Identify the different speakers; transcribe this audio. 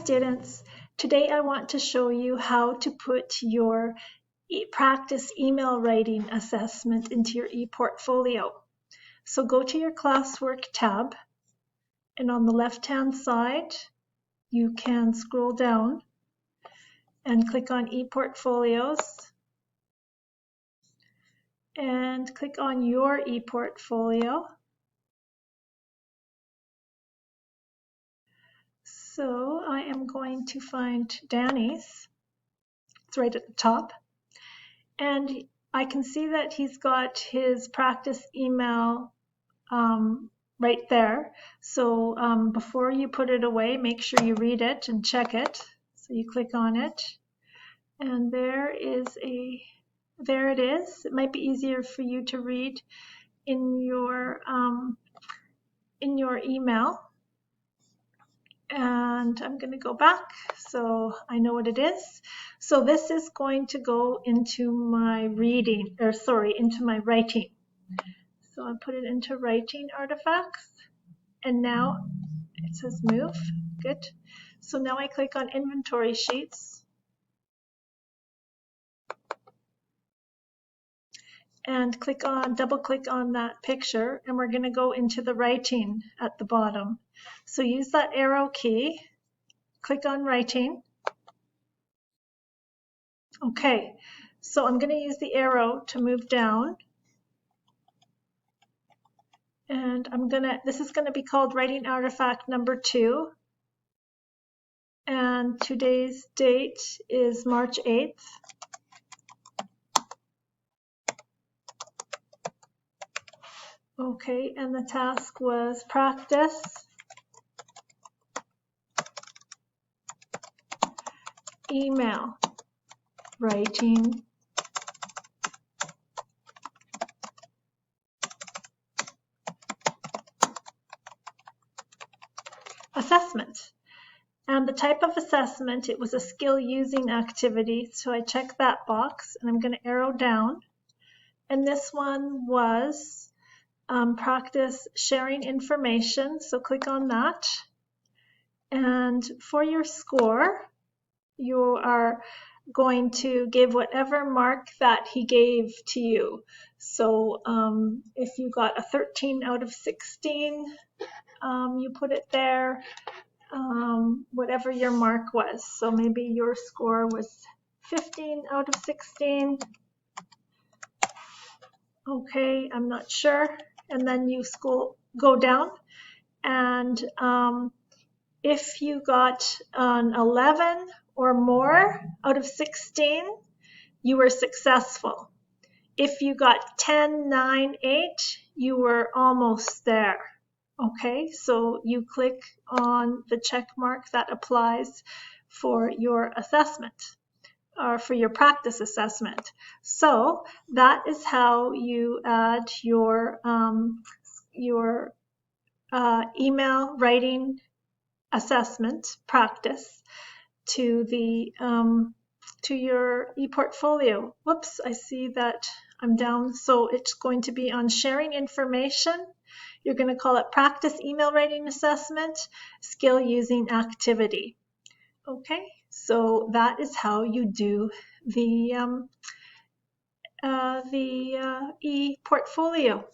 Speaker 1: students, today I want to show you how to put your practice email writing assessment into your ePortfolio. So go to your classwork tab, and on the left hand side you can scroll down and click on ePortfolios and click on your ePortfolio. So I am going to find Danny's. It's right at the top. And I can see that he's got his practice email right there. So before you put it away, make sure you read it and check it. So you click on it, and there it is. It might be easier for you to read in your email. And I'm going to go back so I know what it is. So this is going to go into my into my writing. So I put it into writing artifacts, and now it says move. Good. So now I click on inventory sheets and double click on that picture, and we're going to go into the writing at the bottom. So use that arrow key, click on writing. Okay, so I'm going to use the arrow to move down, and this is going to be called writing artifact number 2, and today's date is March 8th. Okay, and the task was practice email writing assessment. And the type of assessment, it was a skill using activity, so I check that box, and I'm going to arrow down. And this one was practice sharing information, so click on that. And for your score, you are going to give whatever mark that he gave to you. So if you got a 13 out of 16, you put it there, whatever your mark was. So maybe your score was 15 out of 16. Okay, I'm not sure. And then you go down, and if you got an 11 or more out of 16, you were successful. If you got 10, 9, 8, you were almost there. Okay, so you click on the check mark that applies for your assessment, or for your practice assessment. So that is how you add your email writing assessment practice to your ePortfolio. Whoops, I see that I'm down. So it's going to be on sharing information. You're going to call it practice email writing assessment, skill using activity. Okay, so that is how you do the ePortfolio.